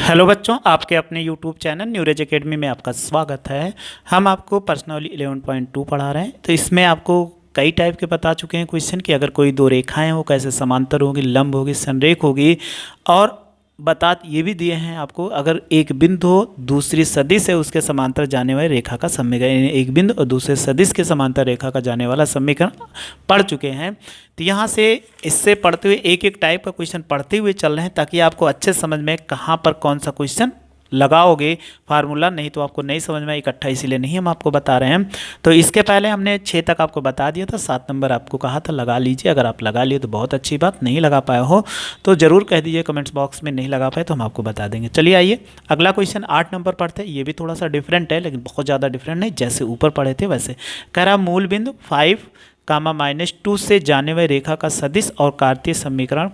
Hello बच्चों, आपके अपने यूट्यूब चैनल न्यूरेज एकेडमी में आपका स्वागत है। हम आपको पर्सनली 11.2 पढ़ा रहे हैं। तो इसमें आपको कई टाइप के बता चुके हैं क्वेश्चन कि अगर कोई दो रेखाएं हो कैसे समांतर होगी, लंब होगी, संरेख होगी, और बता ये भी दिए हैं आपको अगर एक बिंदु हो दूसरी सदिश है उसके समांतर जाने वाली रेखा का समीकरण, यानी एक बिंदु और दूसरे सदिश के समांतर रेखा का जाने वाला समीकरण पढ़ चुके हैं। तो यहाँ से इससे पढ़ते हुए एक एक टाइप का क्वेश्चन पढ़ते हुए चल रहे हैं ताकि आपको अच्छे समझ में कहाँ पर कौन सा क्वेश्चन लगाओगे फार्मूला, नहीं तो आपको नहीं समझ में इकट्ठा, इसीलिए नहीं हम आपको बता रहे हैं। तो इसके पहले हमने 6 तक आपको बता दिया था, 7 नंबर आपको कहा था लगा लीजिए। अगर आप लगा लिए तो बहुत अच्छी बात, नहीं लगा पाए हो तो ज़रूर कह दीजिए कमेंट्स बॉक्स में, नहीं लगा पाए तो हम आपको बता देंगे। चलिए आइए अगला क्वेश्चन 8 नंबर पढ़ते हैं। ये भी थोड़ा सा डिफरेंट है लेकिन बहुत ज़्यादा डिफरेंट नहीं, जैसे ऊपर पढ़े थे वैसे। कह रहा मूल बिंदु 5, -2 से जाने वाली रेखा का सदिश और कार्तीय समीकरण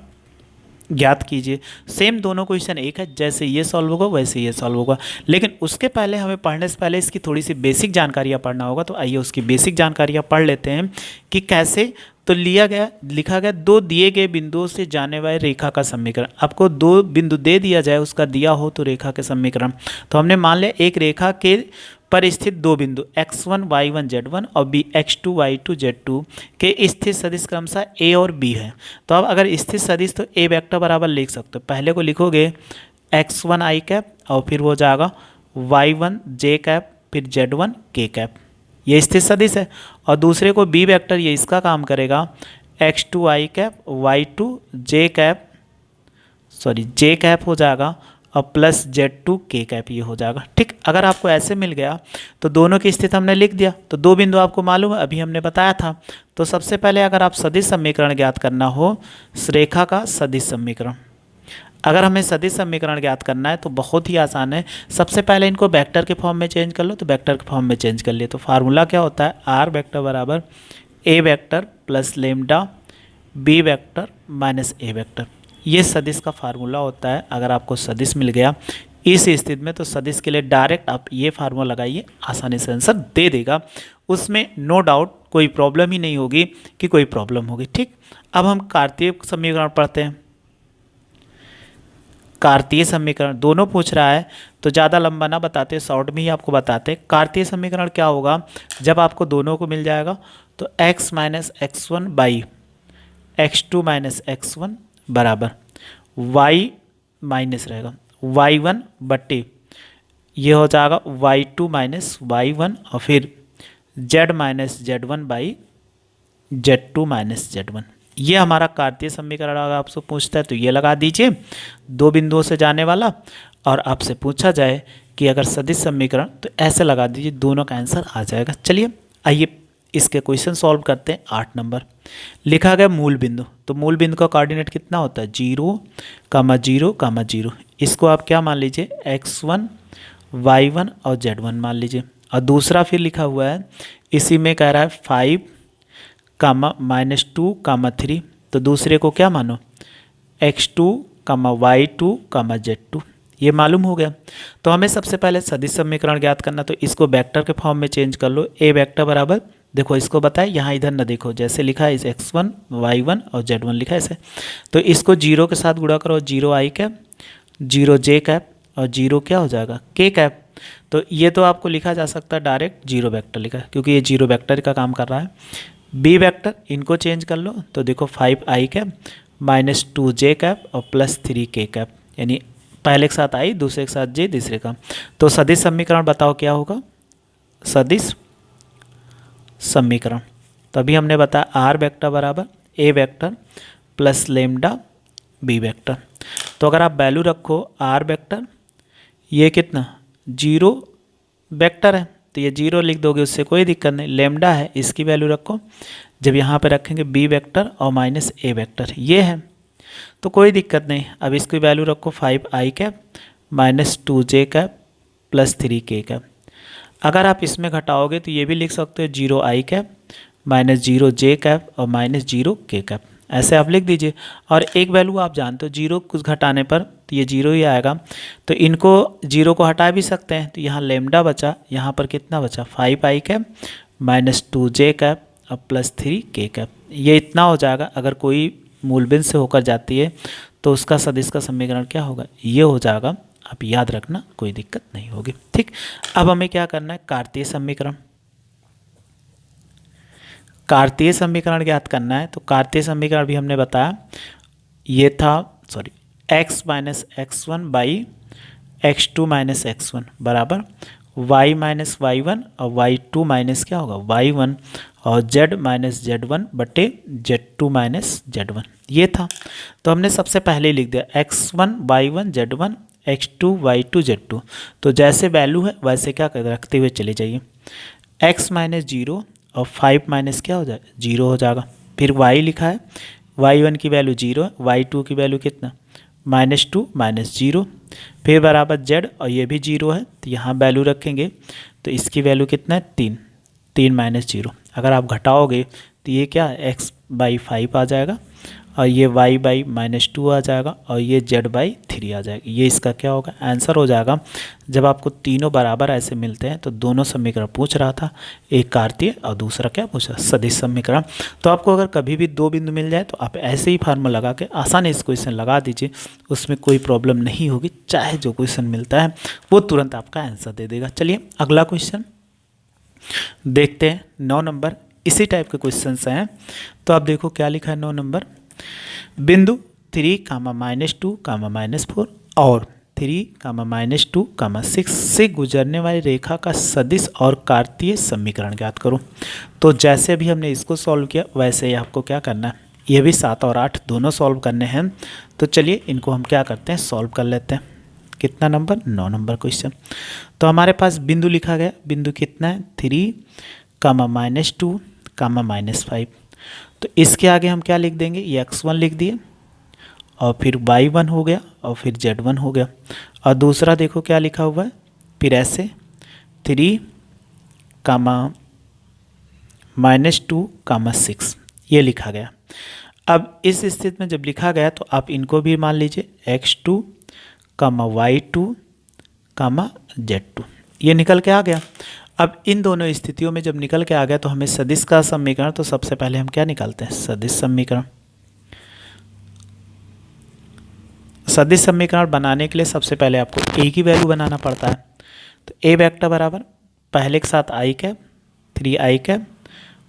ज्ञात कीजिए। सेम दोनों क्वेश्चन एक है, जैसे ये सॉल्व होगा वैसे ये सॉल्व होगा, लेकिन उसके पहले हमें पढ़ने से पहले इसकी थोड़ी सी बेसिक जानकारियाँ पढ़ना होगा। तो आइए उसकी बेसिक जानकारियाँ पढ़ लेते हैं कि कैसे। तो लिखा गया दो दिए गए बिंदुओं से जाने वाले रेखा का समीकरण। आपको दो बिंदु दे दिया जाए, उसका दिया हो तो रेखा के समीकरण। तो हमने मान लिया एक रेखा के पर स्थित दो बिंदु x1 y1 z1 और b x2 y2 z2 के स्थित सदिश क्रमशः a और b है। तो अब अगर स्थित सदिश तो a वेक्टर बराबर लिख सकते हो। पहले को लिखोगे x1 i कैप और फिर वो जाएगा y1 j कैप फिर z1 k कैप, ये स्थित सदिश है। और दूसरे को b वेक्टर, ये इसका काम करेगा x2 i cap y2 j cap j cap हो जाएगा और प्लस z2 k कैप ये हो जाएगा। ठीक, अगर आपको ऐसे मिल गया तो दोनों की स्थिति हमने लिख दिया। तो दो बिंदु आपको मालूम है, अभी हमने बताया था। तो सबसे पहले अगर आप सदिश समीकरण ज्ञात करना हो, रेखा का सदिश समीकरण, अगर हमें सदिश समीकरण ज्ञात करना है तो बहुत ही आसान है। सबसे पहले इनको वेक्टर के फॉर्म में चेंज कर लो, तो वेक्टर के फॉर्म में चेंज कर लिए तो फार्मूला क्या होता है, आर वेक्टर बराबर a vector plus lambda b vector minus a vector. ये सदिश का फार्मूला होता है। अगर आपको सदिश मिल गया इस स्थिति में तो सदिश के लिए डायरेक्ट आप ये फार्मूला लगाइए, आसानी से आंसर दे देगा। उसमें नो डाउट कोई प्रॉब्लम ही नहीं होगी कि कोई प्रॉब्लम होगी। ठीक, अब हम कार्तीय समीकरण पढ़ते हैं। कार्तीय समीकरण दोनों पूछ रहा है तो ज़्यादा लंबा ना बताते, शॉर्ट में ही आपको बताते। कार्तीय समीकरण क्या होगा, जब आपको दोनों को मिल जाएगा तो x minus x1 by x2 minus x1 बराबर y माइनस रहेगा y1 बट्टे ये हो जाएगा y2 माइनस y1 और फिर z minus z1 by z2 minus z1। ये हमारा कार्तीय समीकरण। अगर आपसे पूछता है तो ये लगा दीजिए दो बिंदुओं से जाने वाला, और आपसे पूछा जाए कि अगर सदिश समीकरण तो ऐसे लगा दीजिए, दोनों का आंसर आ जाएगा। चलिए आइए इसके क्वेश्चन सॉल्व करते हैं। 8 नंबर लिखा गया मूल बिंदु, तो मूल बिंदु का कोऑर्डिनेट कितना होता है 0, 0, 0। इसको आप क्या मान लीजिए x1 y1 और z1 मान लीजिए। और दूसरा फिर लिखा हुआ है इसी में कह रहा है 5, -2, 3। तो दूसरे को क्या मानो x2, y2, z2। ये मालूम हो गया। तो हमें सबसे पहले सदिश समीकरण ज्ञात करना, तो इसको वेक्टर के फॉर्म में चेंज कर लो। a वेक्टर बराबर, देखो इसको बताए यहाँ इधर ना देखो, जैसे लिखा है इस x1 y1 और z1 लिखा है ऐसे। तो इसको 0 के साथ गुणा करो, 0 i कैप 0 j कैप और 0 क्या हो जाएगा k कैप। तो ये तो आपको लिखा जा सकता है डायरेक्ट 0 वेक्टर लिखा है क्योंकि ये 0 वेक्टर का काम कर रहा है। b वेक्टर इनको चेंज कर लो, तो देखो 5 i cap minus 2 j cap और प्लस 3 k कैप, यानी पहले के साथ i दूसरे के साथ j तीसरे का। तो सदिश समीकरण बताओ क्या होगा, सदिश समीकरण। तो अभी हमने बताया आर वेक्टर बराबर a vector plus lambda b vector. तो अगर आप वैल्यू रखो आर वेक्टर, ये कितना 0 वेक्टर है तो ये 0 लिख दोगे, उससे कोई दिक्कत नहीं। लेमडा है इसकी वैल्यू रखो, जब यहाँ पे रखेंगे बी वेक्टर और माइनस ए वेक्टर ये है तो कोई दिक्कत नहीं। अब इसकी वैल्यू रखो 5 i cap minus 2 j cap plus 3 k cap. अगर आप इसमें घटाओगे तो ये भी लिख सकते हो 0 i cap minus 0 j cap और माइनस 0 k कैप, ऐसे आप लिख दीजिए। और एक वैल्यू आप जानते हो 0 कुछ घटाने पर तो ये 0 ही आएगा, तो इनको 0 को हटा भी सकते हैं। तो यहाँ लेमडा बचा, यहाँ पर कितना बचा 5 i cap minus 2 j cap और प्लस 3 k कैप। ये इतना हो जाएगा। अगर कोई मूलबिंदु से होकर जाती है तो उसका सदिश का समीकरण क्या होगा, ये हो जाएगा आप याद रखना, कोई दिक्कत नहीं होगी। ठीक, अब हमें क्या करना है, कार्तीय समीकरण। कार्तीय समीकरण ज्ञात करना है। तो कार्तीय समीकरण भी हमने बताया, ये था sorry x minus x one by x two minus x one बराबर y माइनस वाई वन और वाई टू माइनस क्या होगा वाई वन और z माइनस जेड वन बटे z two minus z one, ये था। तो हमने सबसे पहले लिख दिया x one y one z one x two y two z two. तो जैसे वैल्यू है वैसे क्या कर रखते हुए चले जाइए, x माइनस जीरो और 5 माइनस क्या हो जाएगा, जीरो हो जाएगा। फिर y लिखा है, y1 की वैल्यू जीरो है, y2 की वैल्यू कितना माइनस टू माइनस जीरो, फिर बराबर z और ये भी जीरो है, तो यहाँ वैल्यू रखेंगे तो इसकी वैल्यू कितना है 3, 3 माइनस जीरो। अगर आप घटाओगे तो ये क्या x बाई 5 आ जाएगा और ये y बाई माइनस टू आ जाएगा और ये z बाई 3 आ जाएगा। ये इसका क्या होगा, आंसर हो जाएगा। जब आपको तीनों बराबर ऐसे मिलते हैं तो दोनों समीकरण पूछ रहा था, एक कार्तीय और दूसरा क्या पूछ रहा, सदिश समीकरण। तो आपको अगर कभी भी दो बिंदु मिल जाए तो आप ऐसे ही फार्मूला लगा के आसानी से क्वेश्चन लगा दीजिए, उसमें कोई प्रॉब्लम नहीं होगी। चाहे जो क्वेश्चन मिलता है वो तुरंत आपका आंसर दे देगा। चलिए अगला क्वेश्चन देखते हैं। 9 नंबर इसी टाइप के क्वेश्चन हैं। तो आप देखो क्या लिखा है 9 नंबर, बिंदु 3 comma minus two comma minus four और 3 कामा माइनस टू कामा 6 से गुजरने वाली रेखा का सदिश और कार्तीय समीकरण ज्ञात करो। तो जैसे भी हमने इसको सॉल्व किया वैसे ही आपको क्या करना है, ये भी 7 और 8 दोनों सॉल्व करने हैं। तो चलिए इनको हम क्या करते हैं, सॉल्व कर लेते हैं। कितना नंबर, 9 नंबर क्वेश्चन। तो हमारे पास बिंदु लिखा गया, बिंदु कितना है 3 comma minus two comma minus 5। तो इसके आगे हम क्या लिख देंगे, ये x1 लिख दिए और फिर y1 हो गया और फिर z1 हो गया। और दूसरा देखो क्या लिखा हुआ है, फिर ऐसे 3 कामा माइनस टू कामा 6 ये लिखा गया। अब इस स्थिति में जब लिखा गया तो आप इनको भी मान लीजिए x2 कामा y2 कामा z2, ये निकल के आ गया। अब इन दोनों स्थितियों में जब निकल के आ गया तो हमें सदिश का समीकरण, तो सबसे पहले हम क्या निकालते हैं, सदिश समीकरण। सदिश समीकरण बनाने के लिए सबसे पहले आपको a की वैल्यू बनाना पड़ता है। तो a वेक्टर बराबर पहले के साथ i cap 3i cap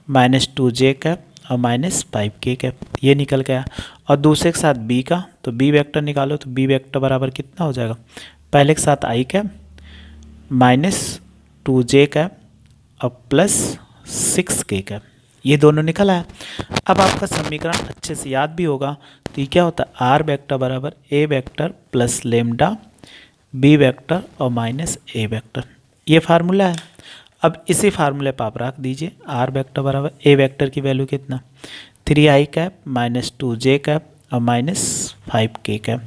minus 2j cap और माइनस 5k कैप, ये निकल गया। और दूसरे के साथ b का, तो b वेक्टर निकालो तो b वेक्टर बराबर कितना हो जाएगा, पहले के साथ i cap minus 2j cap और प्लस 6k कैप, ये दोनों निकल आया। अब आपका समीकरण अच्छे से याद भी होगा। तो ये क्या होता है, आर वेक्टर बराबर a vector plus lambda b vector और माइनस ए वेक्टर, ये फार्मूला है। अब इसी फार्मूले पर आप रख दीजिए, आर वेक्टर बराबर ए वेक्टर की वैल्यू कितना 3i cap minus 2j cap और माइनस 5k कैप,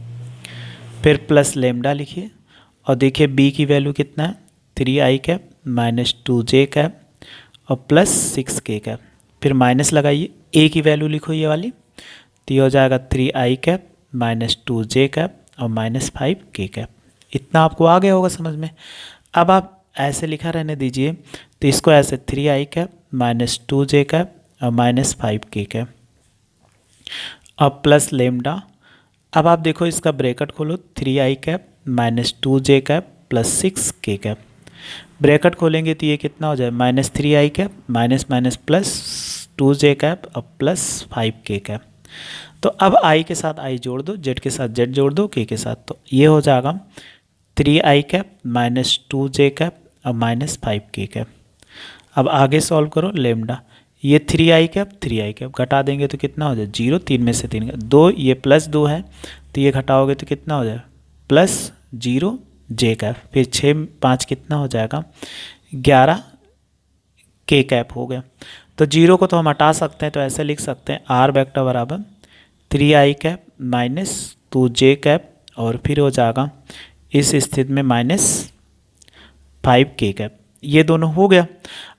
फिर प्लस लेमडा लिखिए और देखिए b की वैल्यू कितना है 3i cap minus 2j cap और प्लस 6k कैप, फिर माइनस लगाइए, a की वैल्यू लिखो ये वाली, तो ये हो जाएगा 3i cap minus 2j cap और माइनस 5k कैप। इतना आपको आ गया होगा समझ में। अब आप ऐसे लिखा रहने दीजिए, तो इसको ऐसे 3i cap minus 2j cap और माइनस 5k कैप अब प्लस लेमडा। अब आप देखो इसका ब्रैकेट खोलो, 3i cap minus 2j cap plus 6k cap, bracket खोलेंगे तो ये कितना हो जाए minus 3i cap minus minus plus 2j cap और प्लस 5k कैप। तो अब i के साथ i जोड़ दो, z के साथ z जोड़ दो, k के साथ, तो ये हो जाएगा 3i cap minus 2j cap और माइनस 5k कैप। अब आगे सॉल्व करो लेमडा, ये 3i कैप घटा देंगे तो कितना हो जाए 0, 3 में से 3 2, ये प्लस 2 है तो ये घटाओगे तो कितना हो जाए प्लस 0 j कैप, फिर 6 5 कितना हो जाएगा 11 k कैप हो गया। तो 0 को तो हम हटा सकते हैं, तो ऐसे लिख सकते हैं आर वेक्टर बराबर 3i cap minus 2j cap और फिर हो जाएगा इस स्थिति में माइनस 5k कैप, ये दोनों हो गया।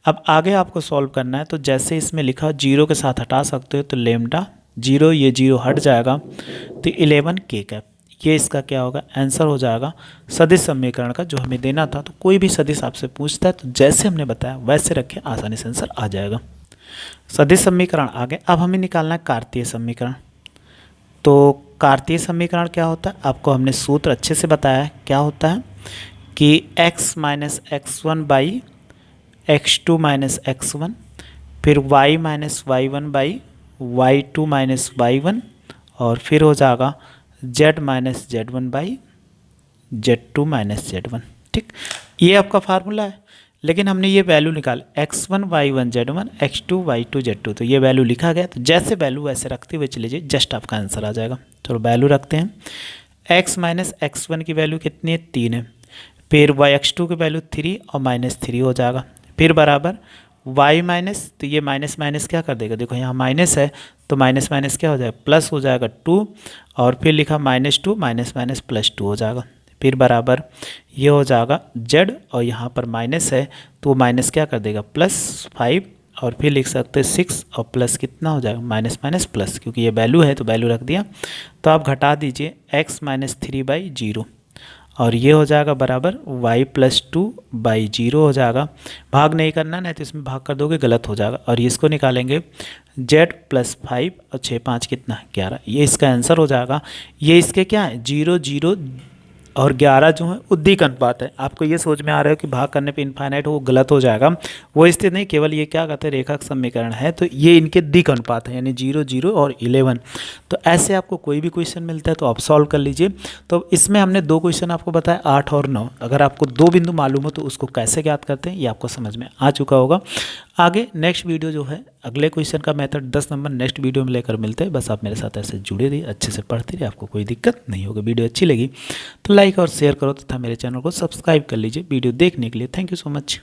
अब आगे आपको सॉल्व करना है, तो जैसे इसमें लिखा 0 के साथ हटा सकते हो तो लेमडा 0, ये 0 हट जाएगा तो 11k कैप, ये इसका क्या होगा आंसर हो जाएगा सदिश समीकरण का जो हमें देना था। तो कोई भी सदिश आपसे पूछता है तो जैसे हमने बताया वैसे रखें, आसानी से आंसर आ जाएगा। सदिश समीकरण आ गए। अब हमें निकालना है कार्तीय समीकरण। तो कार्तीय समीकरण क्या होता है, आपको हमने सूत्र अच्छे से बताया है। क्या होता है कि x minus x one by x two minus x one, फिर y minus y one by y two minus y one, और फिर हो जाएगा z minus z one by z two minus z one. ठीक, ये आपका फार्मूला है। लेकिन हमने ये वैल्यू निकाला x one y one z one, x two y two z two, तो ये वैल्यू लिखा गया। तो जैसे वैल्यू वैसे रखते हुए चले जाइए, जस्ट आपका आंसर आ जाएगा। चलो वैल्यू रखते हैं। एक्स माइनस एक्स वन की वैल्यू कितनी है, 3 है। फिर वाई एक्स टू की वैल्यू 3 और -3 हो जाएगा। फिर बराबर y माइनस, तो ये माइनस माइनस क्या कर देगा, देखो यहाँ माइनस है तो माइनस माइनस क्या हो जाएगा, प्लस हो जाएगा 2, और फिर लिखा -2 माइनस माइनस +2 हो जाएगा। फिर बराबर ये हो जाएगा z, और यहाँ पर माइनस है तो वो माइनस क्या कर देगा, +5, और फिर लिख सकते हैं 6, और प्लस कितना हो जाएगा, माइनस माइनस प्लस, क्योंकि ये वैल्यू है तो वैल्यू रख दिया। तो आप घटा दीजिए x माइनस 3/0, और ये हो जाएगा बराबर y प्लस 2/0 हो जाएगा। भाग नहीं करना, नहीं तो इसमें भाग कर दोगे गलत हो जाएगा। और इसको निकालेंगे z प्लस 5 और 6 5 कितना, 11, ये इसका आंसर हो जाएगा। ये इसके क्या है, 0 0 और 11 जो है उद्दीक अनुपात है। आपको ये सोच में आ रहा है कि भाग करने पे इनफाइनाइट हो, गलत हो जाएगा, वो स्थिति नहीं, केवल ये क्या कहते हैं, रेखा समीकरण है, तो ये इनके दिक अनुपात है, यानी 0 0 और 11। तो ऐसे आपको कोई भी क्वेश्चन मिलता है तो आप सॉल्व कर लीजिए। तो इसमें हमने 2 क्वेश्चन आपको बताया, 8 और 9। अगर आपको 2 बिंदु मालूम हो तो उसको कैसे ज्ञात करते हैं ये आपको समझ में आ चुका होगा। आगे नेक्स्ट वीडियो जो है, अगले क्वेश्चन का मेथड 10 नंबर नेक्स्ट वीडियो में लेकर मिलते हैं। बस आप मेरे साथ ऐसे जुड़े रहिए, अच्छे से पढ़ते रहिए, आपको कोई दिक्कत नहीं होगी। वीडियो अच्छी लगी तो लाइक और शेयर करो तथा मेरे चैनल को सब्सक्राइब कर लीजिए। वीडियो देखने के लिए थैंक यू सो मच।